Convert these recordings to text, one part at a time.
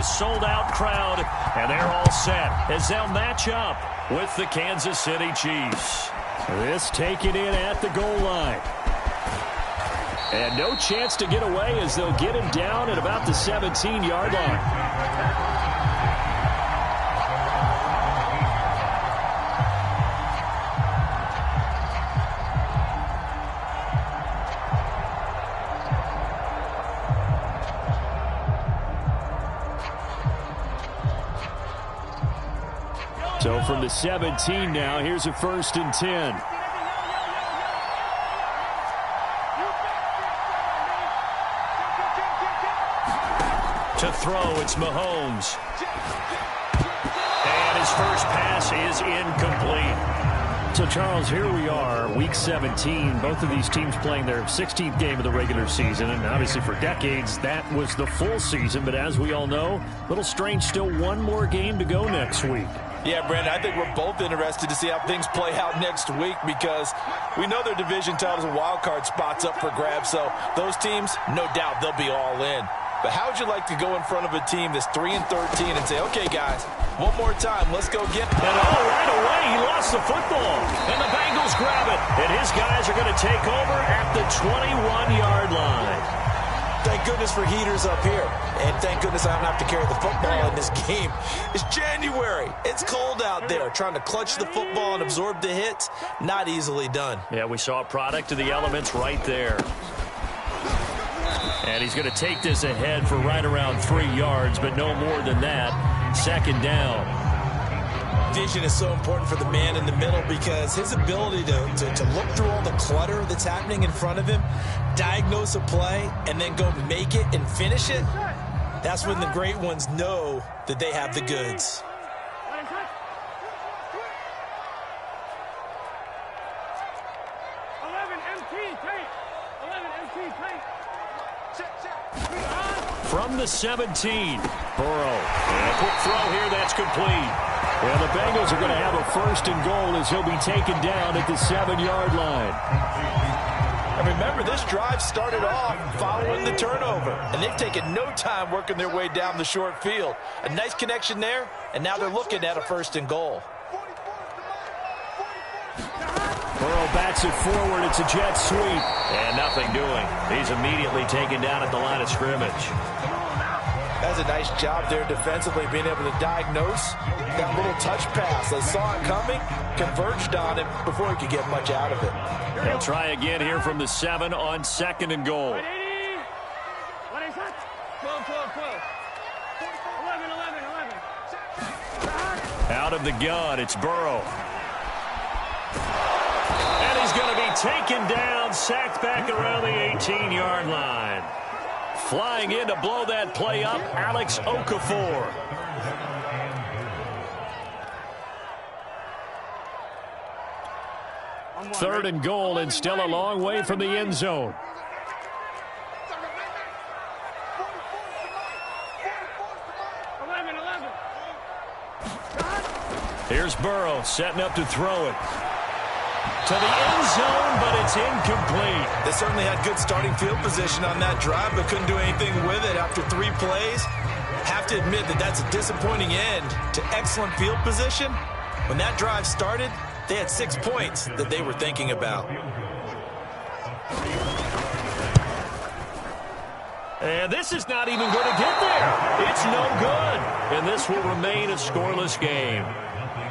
sold-out crowd, and they're all set as they'll match up with the Kansas City Chiefs. This taken in at the goal line. And no chance to get away as they'll get him down at about the 17-yard line. So from the 17 now, here's a 1st and 10. To throw, it's Mahomes. And his first pass is incomplete. So, Charles, here we are, Week 17. Both of these teams playing their 16th game of the regular season. And obviously for decades, that was the full season. But as we all know, a little strange, still one more game to go next week. Yeah, Brandon, I think we're both interested to see how things play out next week because we know their division titles and wild card spots up for grabs. So those teams, no doubt, they'll be all in. But how would you like to go in front of a team that's 3-13 and say, okay, guys, one more time, let's go get it. And right away, he lost the football. And the Bengals grab it. And his guys are going to take over at the 21-yard line. Thank goodness for heaters up here. And thank goodness I don't have to carry the football in this game. It's January. It's cold out there. Trying to clutch the football and absorb the hits, not easily done. Yeah, we saw a product of the elements right there. And he's going to take this ahead for right around 3 yards, but no more than that. 2nd down. Vision is so important for the man in the middle because his ability to look through all the clutter that's happening in front of him, diagnose a play, and then go make it and finish it, that's when the great ones know that they have the goods. From the 17, Burrow. And a quick throw here, that's complete. And the Bengals are going to have a 1st and goal as he'll be taken down at the 7-yard line. And remember, this drive started off following the turnover. And they've taken no time working their way down the short field. A nice connection there, and now they're looking at a 1st and goal. Burrow bats it forward. It's a jet sweep. And nothing doing. He's immediately taken down at the line of scrimmage. That's a nice job there defensively, being able to diagnose that little touch pass. They saw it coming, converged on it before he could get much out of it. They'll try again here from the 7 on 2nd and goal. Out of the gun, it's Burrow. And he's going to be taken down, sacked back around the 18-yard line. Flying in to blow that play up, Alex Okafor. Third and goal, and still a long way from the end zone. Here's Burrow setting up to throw it. To the end zone, but it's incomplete. They certainly had good starting field position on that drive, but couldn't do anything with it after 3 plays. Have to admit that that's a disappointing end to excellent field position. When that drive started, they had 6 points that they were thinking about. And this is not even going to get there. It's no good. And this will remain a scoreless game.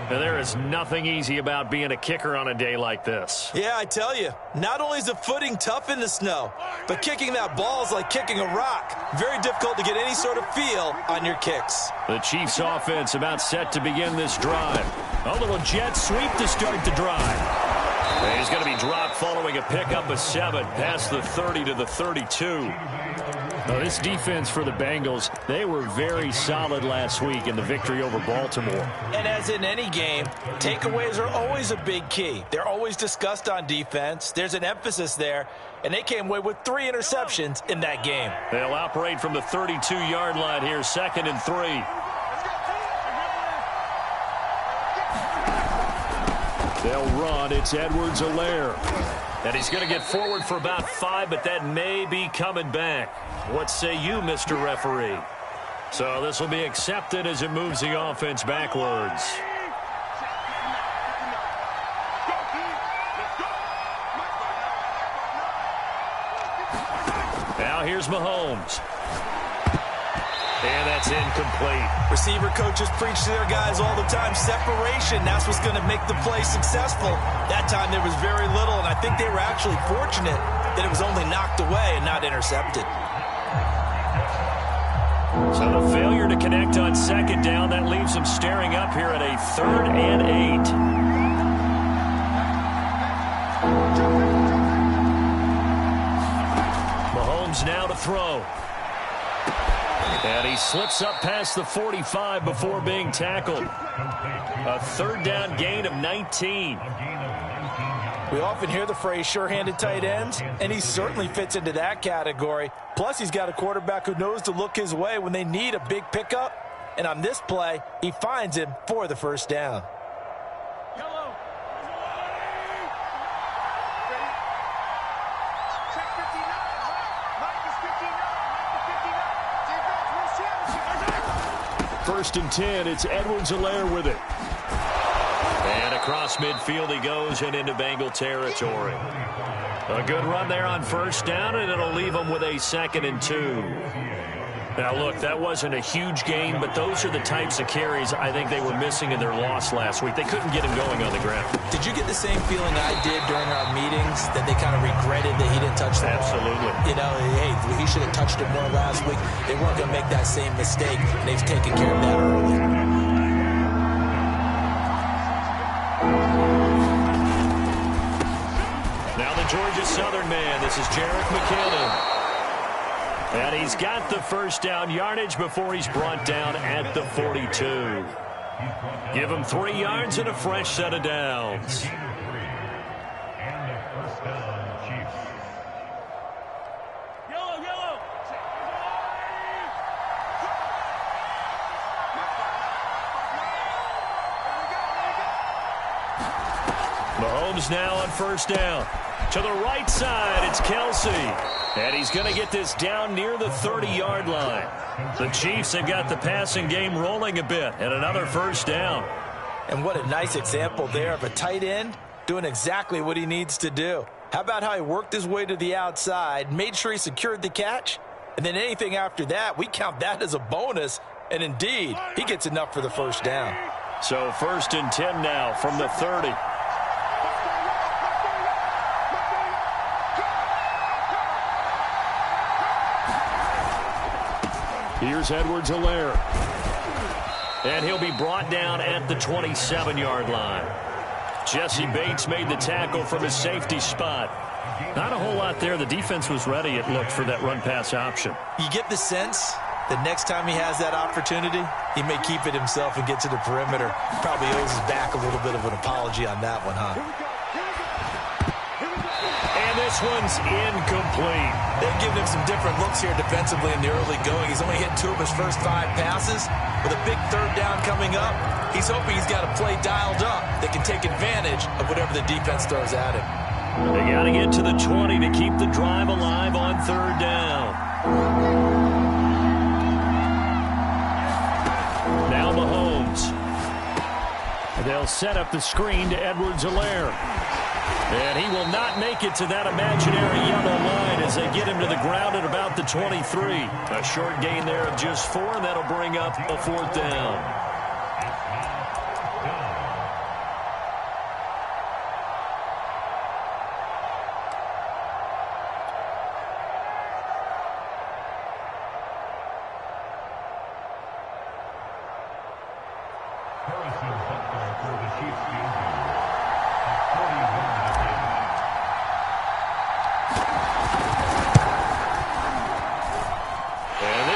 And there is nothing easy about being a kicker on a day like this. Yeah, I tell you, not only is the footing tough in the snow, but kicking that ball is like kicking a rock. Very difficult to get any sort of feel on your kicks. The Chiefs offense about set to begin this drive. A little jet sweep to start the drive. And he's going to be dropped following a pickup of 7 past the 30 to the 32. Now, this defense for the Bengals, they were very solid last week in the victory over Baltimore. And as in any game, takeaways are always a big key. They're always discussed on defense. There's an emphasis there, and they came away with 3 interceptions in that game. They'll operate from the 32-yard line here, 2nd and 3. They'll run. It's Edwards-Helaire. And he's going to get forward for about 5, but that may be coming back. What say you, Mr. Referee? So this will be accepted as it moves the offense backwards. Now here's Mahomes. And that's incomplete. Receiver coaches preach to their guys all the time. Separation, that's what's going to make the play successful. That time there was very little, and I think they were actually fortunate that it was only knocked away and not intercepted. So the failure to connect on second down, that leaves them staring up here at a 3rd and 8. Mahomes now to throw. And he slips up past the 45 before being tackled. A 3rd down gain of 19. We often hear the phrase sure-handed tight ends, and he certainly fits into that category. Plus, he's got a quarterback who knows to look his way when they need a big pickup. And on this play, he finds him for the 1st down. First and 10, it's Edwards-Helaire with it. And across midfield he goes and into Bengal territory. A good run there on 1st down, and it'll leave him with a 2nd and 2. Now, look, that wasn't a huge gain, but those are the types of carries I think they were missing in their loss last week. They couldn't get him going on the ground. Did you get the same feeling I did during our meetings, that they kind of regretted that he didn't touch the ball? Absolutely. You know, hey, he should have touched it more last week. They weren't going to make that same mistake, and they've taken care of that early. Now the Georgia Southern man. This is Jerick McKinnon. And he's got the 1st down yardage before he's brought down at the 42. Give him 3 yards and a fresh set of downs. Mahomes now on 1st down. To the right side, it's Kelsey. And he's going to get this down near the 30-yard line. The Chiefs have got the passing game rolling a bit, and another 1st down. And what a nice example there of a tight end doing exactly what he needs to do. How about how he worked his way to the outside, made sure he secured the catch, and then anything after that, we count that as a bonus. And indeed, he gets enough for the 1st down. So 1st and 10 now from the 30. Here's Edwards-Helaire. And he'll be brought down at the 27-yard line. Jesse Bates made the tackle from his safety spot. Not a whole lot there. The defense was ready, it looked, for that run-pass option. You get the sense that next time he has that opportunity, he may keep it himself and get to the perimeter. Probably owes his back a little bit of an apology on that one, huh? And this one's incomplete. They've given him some different looks here defensively in the early going. He's only hit 2 of his first 5 passes. With a big 3rd down coming up, he's hoping he's got a play dialed up that can take advantage of whatever the defense throws at him. They got to get to the 20 to keep the drive alive on 3rd down. Now Mahomes. They'll set up the screen to Edwards-Helaire. And he will not make it to that imaginary yellow line as they get him to the ground at about the 23. A short gain there of just 4, and that'll bring up a 4th down.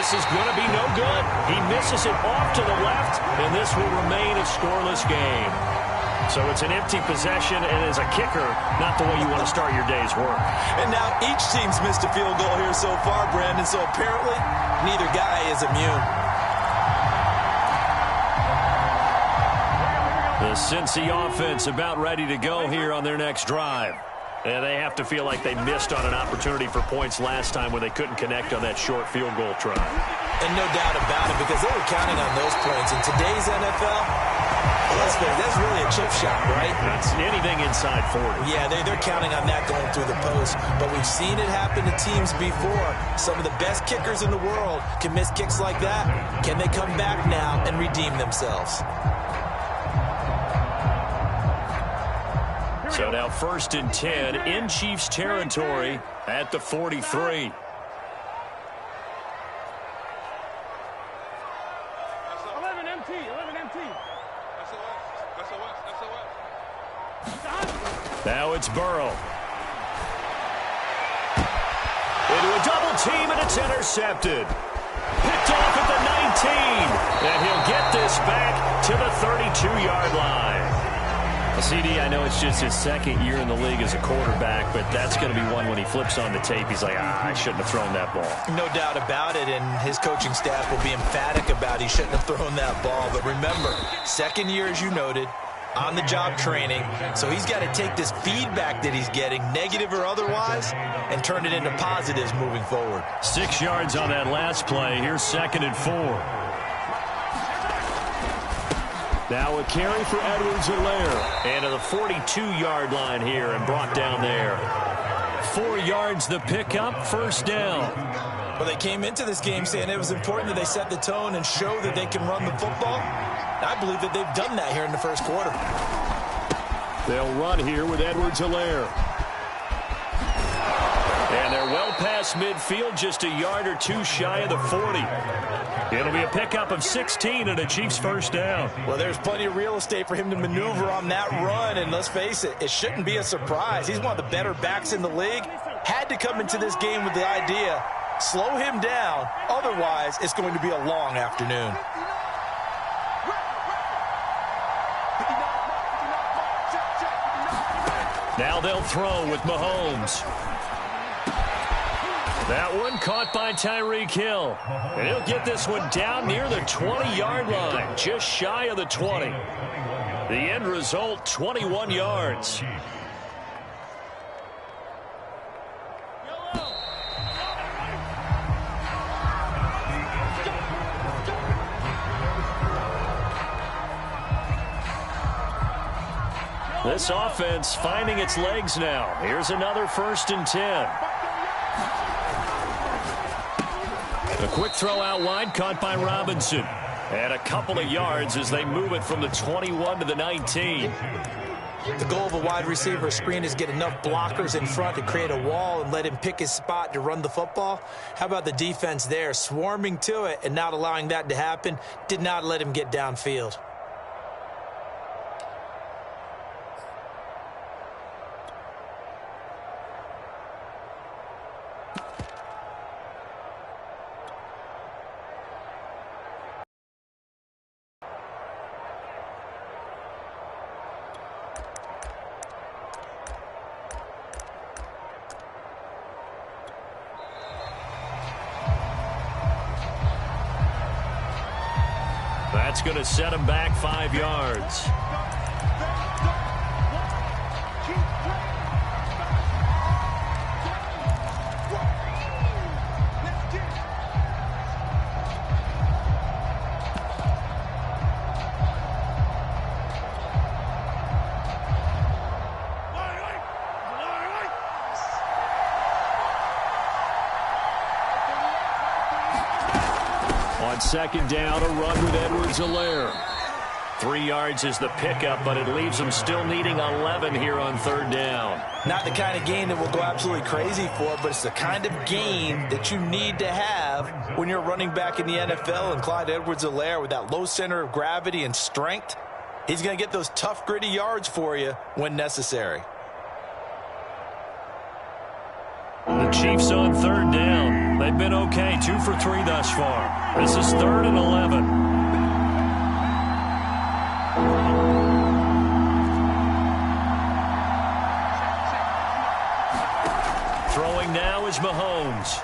This is going to be no good. He misses it off to the left, and this will remain a scoreless game. So it's an empty possession, and as a kicker, not the way you want to start your day's work. And now each team's missed a field goal here so far, Brandon, so apparently neither guy is immune. The Cincy offense about ready to go here on their next drive. And they have to feel like they missed on an opportunity for points last time when they couldn't connect on that short field goal try. And no doubt about it, because they were counting on those points. In today's NFL, that's really a chip shot, right? That's anything inside 40. Yeah, they're counting on that going through the post. But we've seen it happen to teams before. Some of the best kickers in the world can miss kicks like that. Can they come back now and redeem themselves? So now 1st and 10 in Chiefs territory at the 43. Now it's Burrow. Into a double team, and it's intercepted. Picked off at the 19. And he'll get this back to the 32-yard line. CD, I know it's just his 2nd year in the league as a quarterback, but that's going to be one when he flips on the tape. He's like, I shouldn't have thrown that ball. No doubt about it, and his coaching staff will be emphatic about he shouldn't have thrown that ball. But remember, 2nd year, as you noted, on-the-job training, so he's got to take this feedback that he's getting, negative or otherwise, and turn it into positives moving forward. 6 yards on that last play. Here's 2nd and 4. Now a carry for Edwards-Helaire. And to the 42-yard line here and brought down there. 4 yards the pickup, 1st down. Well, they came into this game saying it was important that they set the tone and show that they can run the football. I believe that they've done that here in the 1st quarter. They'll run here with Edwards-Helaire. And they're well past midfield, just a yard or 2 shy of the 40. It'll be a pickup of 16 and a Chiefs 1st down. Well, there's plenty of real estate for him to maneuver on that run, and let's face it, it shouldn't be a surprise. He's one of the better backs in the league. Had to come into this game with the idea, slow him down, otherwise it's going to be a long afternoon. Now they'll throw with Mahomes. That one caught by Tyreek Hill. And he'll get this one down near the 20-yard line, just shy of the 20. The end result, 21 yards. This offense finding its legs now. Here's another 1st and 10. A quick throw out wide, caught by Robinson. And a couple of yards as they move it from the 21 to the 19. The goal of a wide receiver screen is get enough blockers in front to create a wall and let him pick his spot to run the football. How about the defense there, swarming to it and not allowing that to happen? Did not let him get downfield. That's going to set him back 5 yards. On 2nd down, a run with Edwards-Helaire. 3 yards is the pickup, but it leaves them still needing 11 here on 3rd down. Not the kind of gain that we'll go absolutely crazy for, but it's the kind of gain that you need to have when you're running back in the NFL. And Clyde Edwards-Helaire, with that low center of gravity and strength, he's going to get those tough, gritty yards for you when necessary. The Chiefs on 3rd down. They've been okay, 2 for 3 thus far. This is 3rd and 11. Throwing now is Mahomes.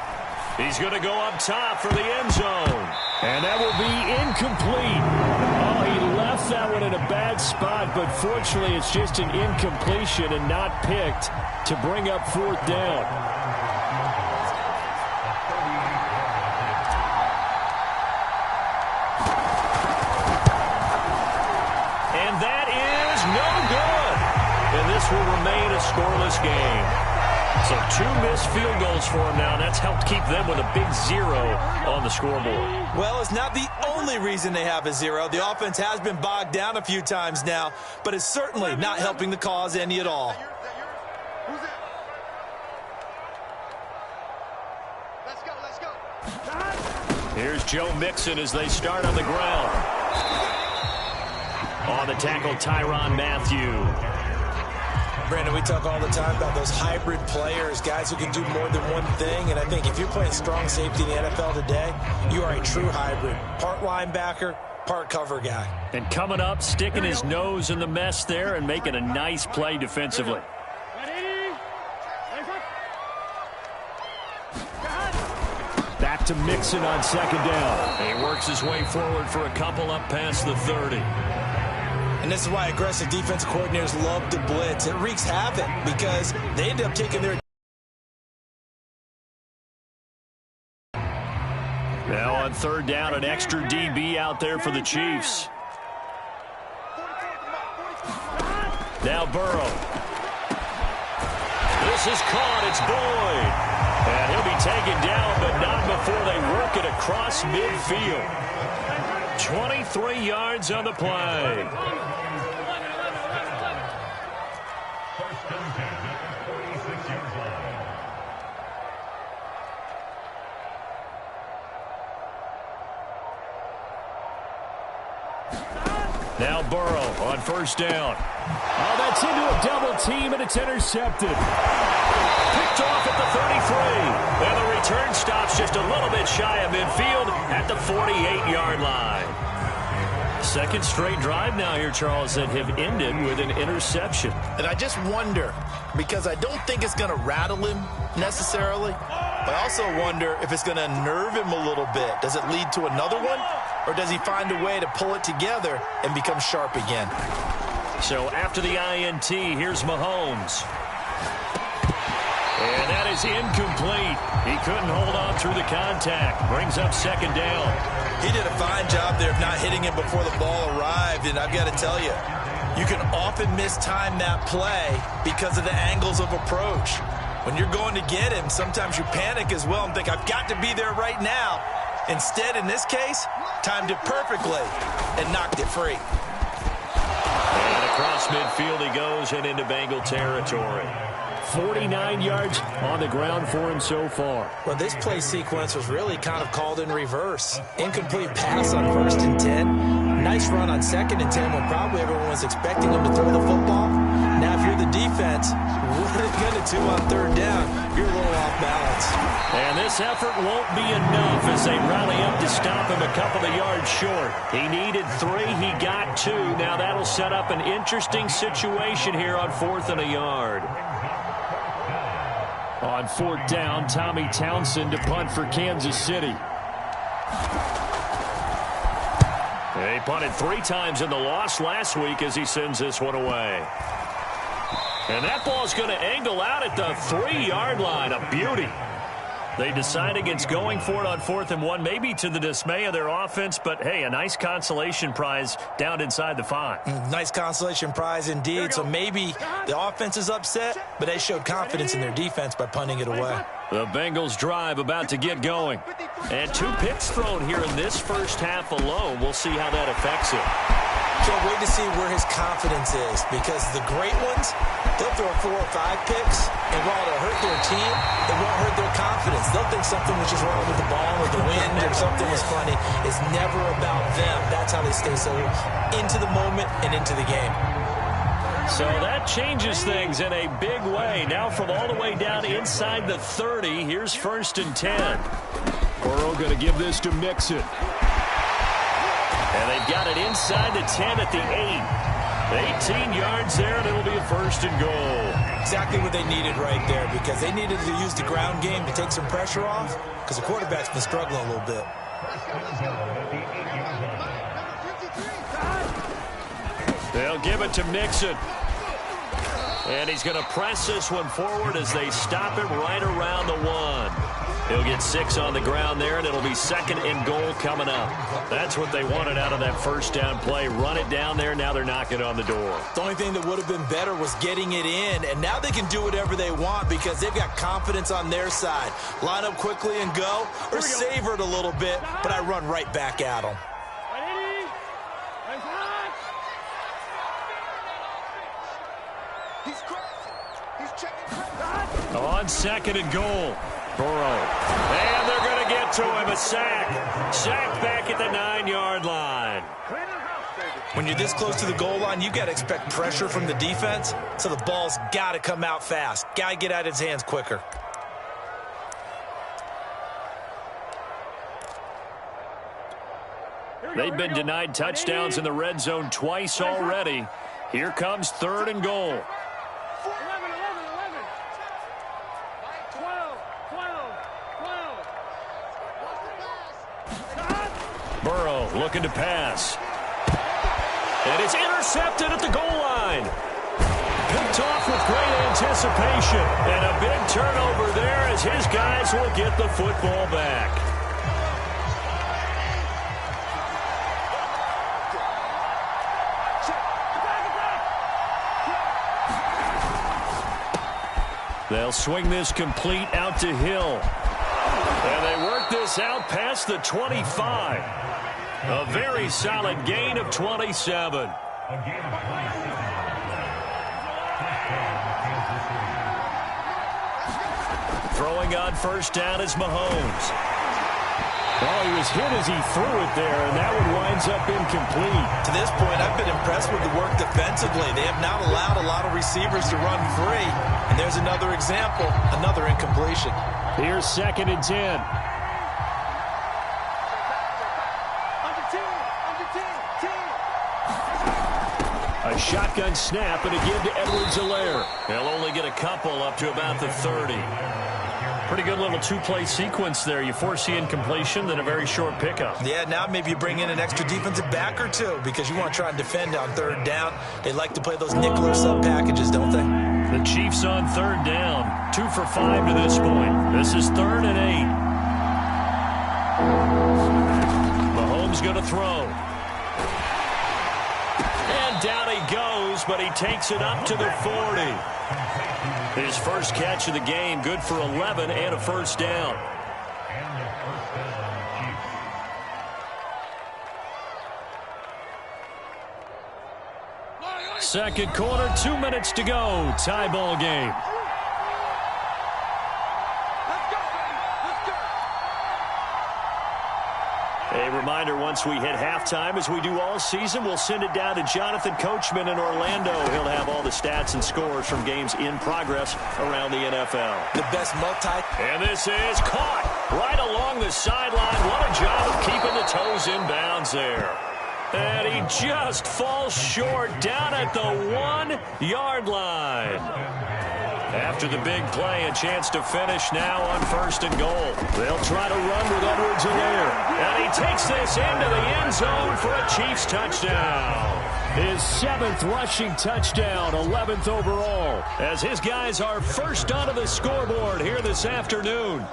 He's going to go up top for the end zone. And that will be incomplete. Oh, he left that one in a bad spot, but fortunately it's just an incompletion and not picked to bring up 4th down. this will remain a scoreless game. So 2 missed field goals for him now. That's helped keep them with a big 0 on the scoreboard. Well, it's not the only reason they have a 0. The offense has been bogged down a few times now, but it's certainly not helping the cause any at all. Let's go. Here's Joe Mixon as they start on the ground. On the tackle, Tyrann Mathieu. Brandon, we talk all the time about those hybrid players, guys who can do more than one thing, and I think if you're playing strong safety in the NFL today, you are a true hybrid. Part linebacker, part cover guy. And coming up, sticking his nose in the mess there and making a nice play defensively. Back to Mixon on second down. He works his way forward for a couple up past the 30. And this is why aggressive defensive coordinators love to blitz. It wreaks havoc because they end up taking their... Now on third down, an extra DB out there for the Chiefs. Now Burrow. This is caught. It's Boyd. And he'll be taken down, but not before they work it across midfield. 23 yards on the play. Now Burrow on first down. Oh, that's into a double team, and it's intercepted. Picked off at the 33. And the return stops just a little bit shy of midfield at the 48-yard line. Second straight drive now here, Charles, that have ended with an interception. And I just wonder, because I don't think it's going to rattle him necessarily, but I also wonder if it's going to nerve him a little bit. Does it lead to another one, or does he find a way to pull it together and become sharp again? So after the INT, here's Mahomes. And that is incomplete. He couldn't hold on through the contact. Brings up second down. He did a fine job there of not hitting him before the ball arrived, and I've got to tell you, you can often mistime that play because of the angles of approach. When you're going to get him, sometimes you panic as well and think, I've got to be there right now. Instead, in this case, timed it perfectly and knocked it free. And across midfield he goes and into Bengal territory. 49 yards on the ground for him so far. Well, this play sequence was really kind of called in reverse. Incomplete pass on 1st and 10. Nice run on 2nd and 10 when probably everyone was expecting him to throw the football. Now, if you're the defense, what are they going to do on 3rd down? You're a little off balance. And this effort won't be enough as they rally up to stop him a couple of yards short. He needed 3. He got 2. Now that'll set up an interesting situation here on 4th and a yard. On 4th down, Tommy Townsend to punt for Kansas City. He punted 3 times in the loss last week as he sends this one away. And that ball's going to angle out at the 3-yard line. A beauty. They decide against going for it on 4th and 1, maybe to the dismay of their offense, but hey, a nice consolation prize down inside the 5. Nice consolation prize indeed. So maybe the offense is upset, but they showed confidence in their defense by punting it away. The Bengals drive about to get going. And 2 picks thrown here in this first half alone. We'll see how that affects him. Can't wait to see where his confidence is, because the great ones, they'll throw 4 or 5 picks, and while it'll hurt their team, it won't hurt their confidence. They'll think something was just wrong with the ball or the wind or something was funny. It's never about them. That's how they stay so into the moment and into the game. So that changes things in a big way. Now from all the way down inside the 30, here's 1st and 10. Burrow going to give this to Mixon. And they've got it inside the 10 at the 8. 18 yards there, and it'll be a 1st and goal. Exactly what they needed right there, because they needed to use the ground game to take some pressure off, because the quarterback's been struggling a little bit. They'll give it to Mixon. And he's going to press this one forward as they stop him right around the 1. He'll get 6 on the ground there, and it'll be 2nd and goal coming up. That's what they wanted out of that first down play. Run it down there. Now they're knocking on the door. The only thing that would have been better was getting it in, and now they can do whatever they want because they've got confidence on their side. Line up quickly and go, or savor it a little bit, but I run right back at them. On 2nd and goal, Burrow. And they're going to get to him. A sack. Sack back at the 9-yard line. When you're this close to the goal line, you've got to expect pressure from the defense, so the ball's got to come out fast. Got to get out of his hands quicker. They've been denied touchdowns in the red zone twice already. Here comes 3rd and goal. Burrow looking to pass. And it's intercepted at the goal line. Picked off with great anticipation. And a big turnover there as his guys will get the football back. They'll swing this complete out to Hill. And they work this out past the 25. A very solid gain of 27. Throwing on first down is Mahomes. Well, he was hit as he threw it there, and that one winds up incomplete. To this point, I've been impressed with the work defensively. They have not allowed a lot of receivers to run free. And there's another example, another incompletion. Here's 2nd and 10. A shotgun snap and a give to Edwards-Helaire. He'll only get a couple up to about the 30. Pretty good little 2-play sequence there. You foresee incompletion, then a very short pickup. Yeah, now maybe you bring in an extra defensive back or two because you want to try and defend on 3rd down. They like to play those nickel or sub packages, don't they? The Chiefs on 3rd down. 2 for 5 to this point. This is 3rd and 8. Mahomes going to throw. And down he goes, but he takes it up to the 40. His first catch of the game, good for 11 and a first down. Second quarter, 2 minutes to go. Tie ball game. A reminder, once we hit halftime, as we do all season, we'll send it down to Jonathan Coachman in Orlando. He'll have all the stats and scores from games in progress around the NFL. The best multi. And this is caught right along the sideline. What a job of keeping the toes in bounds there. And he just falls short down at the 1-yard line. After the big play, a chance to finish now on 1st and goal. They'll try to run with Edwards-Helaire. And he takes this into the end zone for a Chiefs touchdown. His 7th rushing touchdown, 11th overall, as his guys are first onto the scoreboard here this afternoon.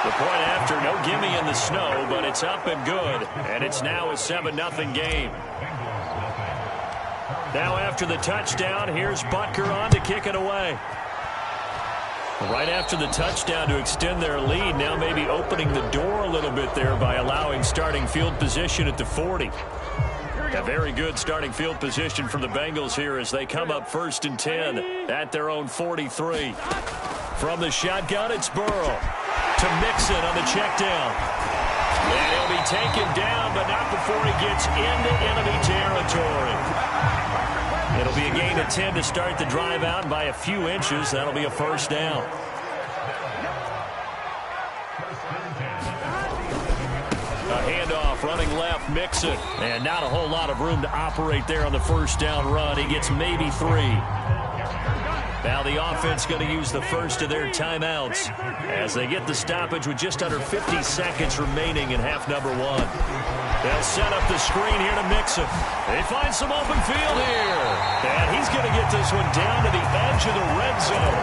The point after, no gimme in the snow, but it's up and good. And it's now a 7-0 game. Now after the touchdown, here's Butker on to kick it away. Right after the touchdown to extend their lead, now maybe opening the door a little bit there by allowing starting field position at the 40. A very good starting field position from the Bengals here as they come up 1st and 10 at their own 43. From the shotgun, it's Burrow to Mixon on the check down. And he'll be taken down, but not before he gets into enemy territory. It'll be a gain of 10 to start the drive out, and by a few inches, that'll be a first down. A handoff running left, Mixon. And not a whole lot of room to operate there on the first down run. He gets maybe 3. Now the offense going to use the first of their timeouts as they get the stoppage with just under 50 seconds remaining in half number one. They'll set up the screen here to Mixon. They find some open field here. And he's going to get this one down to the edge of the red zone.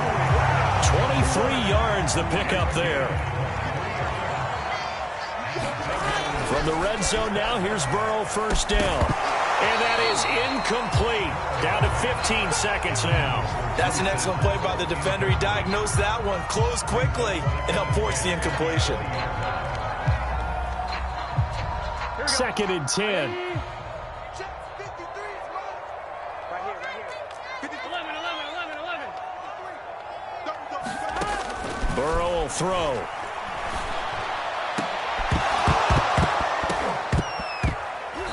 23 yards the pickup there. From the red zone now, here's Burrow, first down. And that is incomplete. Down to 15 seconds now. That's an excellent play by the defender. He diagnosed that one, closed quickly, and helped force the incompletion. Second and 10. Burrow will throw.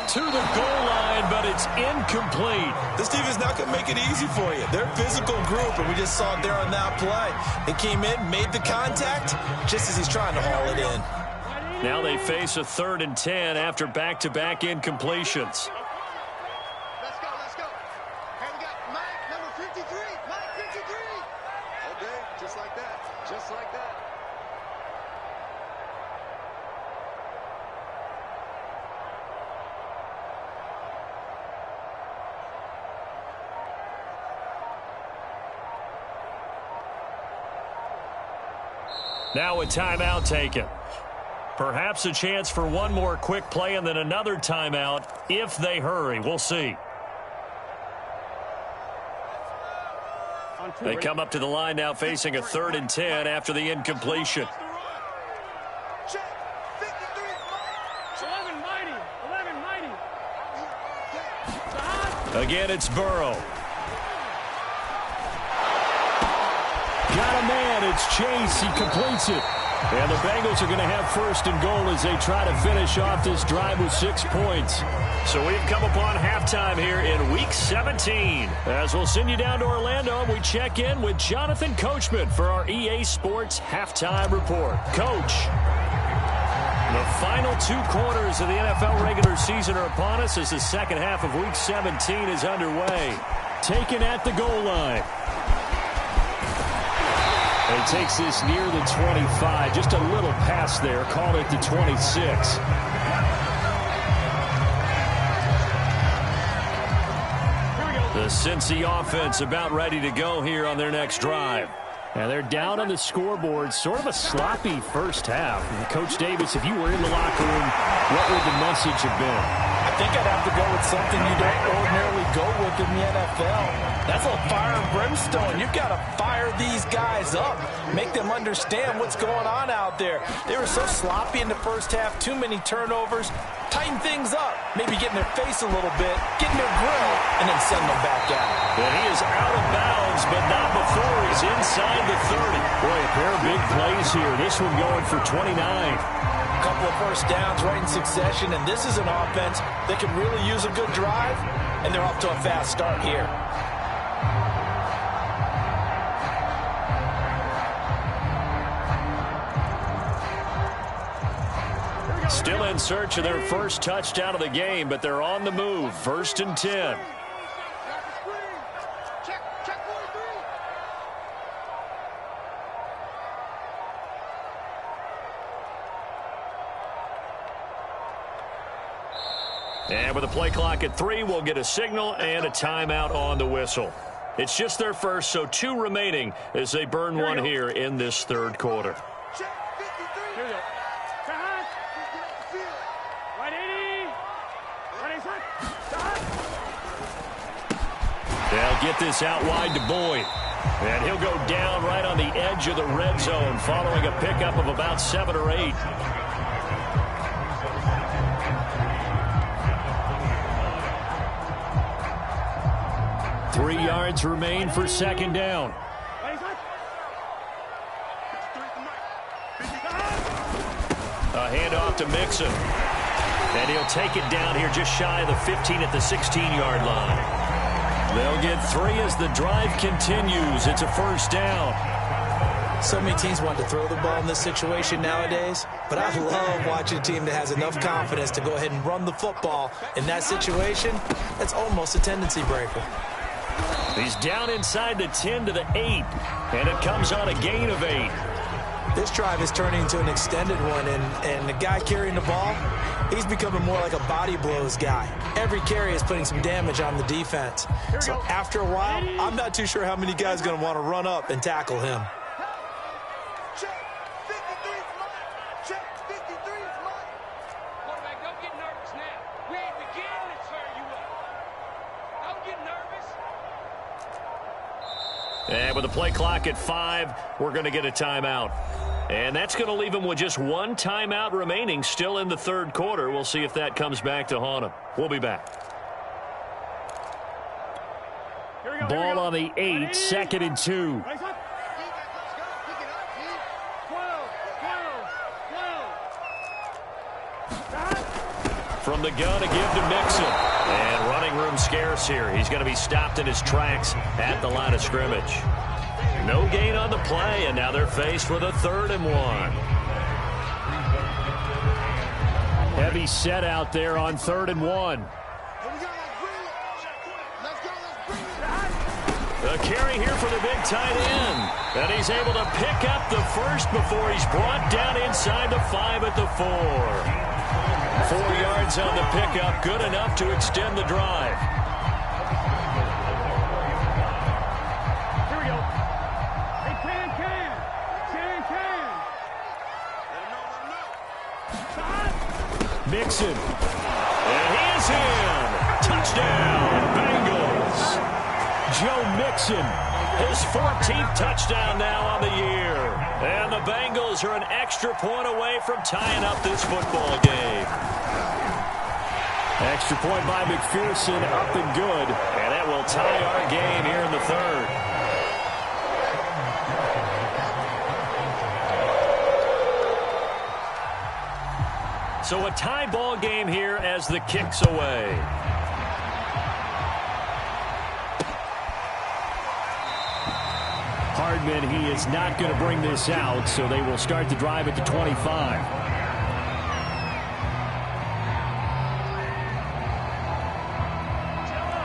To the goal line, but it's incomplete. This team is not going to make it easy for you. They're a physical group, and we just saw it there on that play. They came in, made the contact, just as he's trying to haul it in. Now they face a 3rd and 10 after back-to-back incompletions. Let's go, let's go. Hey, we got Mike, number 53. Mike, 53. Okay, just like that. Just like that. Now a timeout taken. Perhaps a chance for one more quick play and then another timeout if they hurry. We'll see. They come up to the line now facing a 3rd and 10 after the incompletion. Again, it's Burrow. Got a man. It's Chase. He completes it. And the Bengals are going to have 1st and goal as they try to finish off this drive with 6 points. So we've come upon halftime here in Week 17. As we'll send you down to Orlando, we check in with Jonathan Coachman for our EA Sports Halftime Report. Coach, the final 2 quarters of the NFL regular season are upon us as the second half of Week 17 is underway. Taken at the goal line. And he takes this near the 25. Just a little pass there. Called it the 26. The Cincy offense about ready to go here on their next drive. And they're down on the scoreboard. Sort of a sloppy first half. And Coach Davis, if you were in the locker room, what would the message have been? I think I'd have to go with something you don't ordinarily go with in the NFL. That's a fire and brimstone. You've got to fire these guys up. Make them understand what's going on out there. They were so sloppy in the first half. Too many turnovers. Tighten things up. Maybe get in their face a little bit. Get in their grill. And then send them back out. And he is out of bounds, but not before he's inside the 30. Boy, a pair of big plays here. This one going for 29. A couple of first downs right in succession. And this is an offense that can really use a good drive. And they're off to a fast start here. Still in search of their first touchdown of the game, but they're on the move. 1st and 10. Check 43. And with a play clock at 3, we'll get a signal and a timeout on the whistle. It's just their first, so 2 remaining as they burn one here in this 3rd quarter. Check 53. Here we go. They'll get this out wide to Boyd. And he'll go down right on the edge of the red zone following a pickup of about 7 or 8. Three yards remain for 2nd down. A handoff to Mixon. And he'll take it down here just shy of the 15 at the 16-yard line. They'll get 3 as the drive continues. It's a 1st down. So many teams want to throw the ball in this situation nowadays, but I love watching a team that has enough confidence to go ahead and run the football. In that situation, that's almost a tendency breaker. He's down inside the 10 to the 8, and it comes on a gain of 8. This drive is turning into an extended one, and the guy carrying the ball, he's becoming more like a body blows guy. Every carry is putting some damage on the defense. So after a while, I'm not too sure how many guys are going to want to run up and tackle him. Check 53's mine. Check 53's mine. Quarterback, don't get nervous now. We ain't beginning to tear you up. Don't get nervous. And with the play clock at 5, we're going to get a timeout. And that's going to leave him with just one timeout remaining still in the third quarter. We'll see if that comes back to haunt him. We'll be back. Ball on the 8, 2nd and 2. From the gun, a give to Mixon. And running room scarce here. He's going to be stopped in his tracks at the line of scrimmage. No gain on the play, and now they're faced with a 3rd and 1. Heavy set out there on 3rd and 1. The carry here for the big tight end. And he's able to pick up the first before he's brought down inside the 5 at the 4. 4 yards on the pickup, good enough to extend the drive. Here we go. Hey, can. Mixon. And he is in. Touchdown, Bengals. Joe Mixon, his 14th touchdown now on the year. And the Bengals are an extra point away from tying up this football game. Extra point by McPherson, up and good. And that will tie our game here in the 3rd. So a tie ball game here as the kick's away. Hardman, he is not going to bring this out, so they will start the drive at the 25.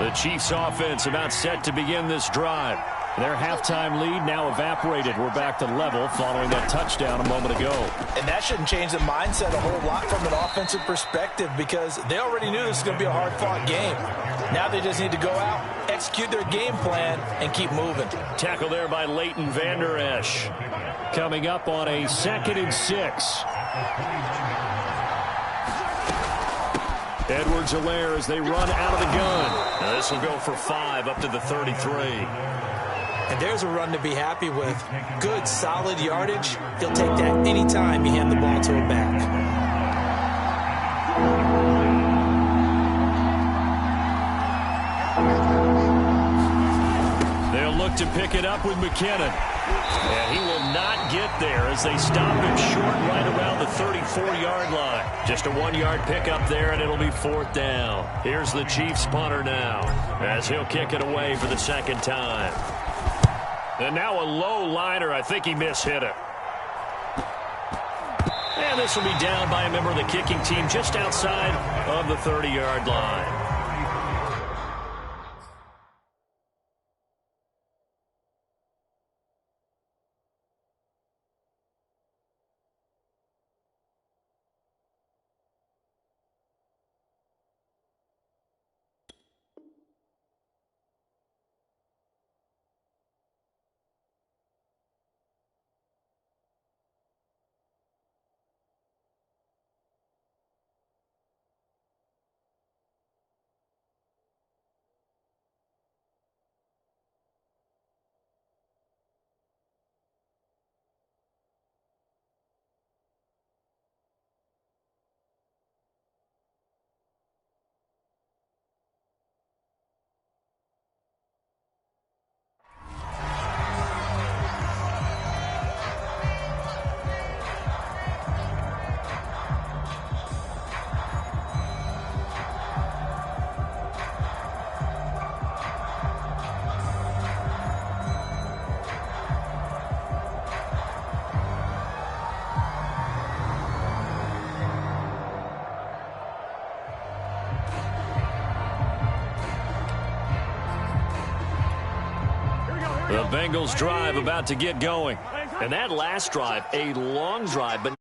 The Chiefs offense about set to begin this drive. Their halftime lead now evaporated. We're back to level following that touchdown a moment ago. And that shouldn't change the mindset a whole lot from an offensive perspective because they already knew this was going to be a hard-fought game. Now they just need to go out, execute their game plan, and keep moving. Tackle there by Leighton Vander Esch. Coming up on a 2nd and 6. Edwards-Helaire as they run out of the gun. Now this will go for 5 up to the 33. And there's a run to be happy with. Good, solid yardage. He'll take that anytime you hand the ball to a back. They'll look to pick it up with McKinnon. And he will not get there as they stop him short right around the 34-yard line. Just a 1-yard pickup there, and it'll be 4th down. Here's the Chiefs punter now as he'll kick it away for the 2nd time. And now a low liner. I think he mishit it. And this will be down by a member of the kicking team just outside of the 30-yard line. The Bengals drive about to get going. And that last drive, a long drive, but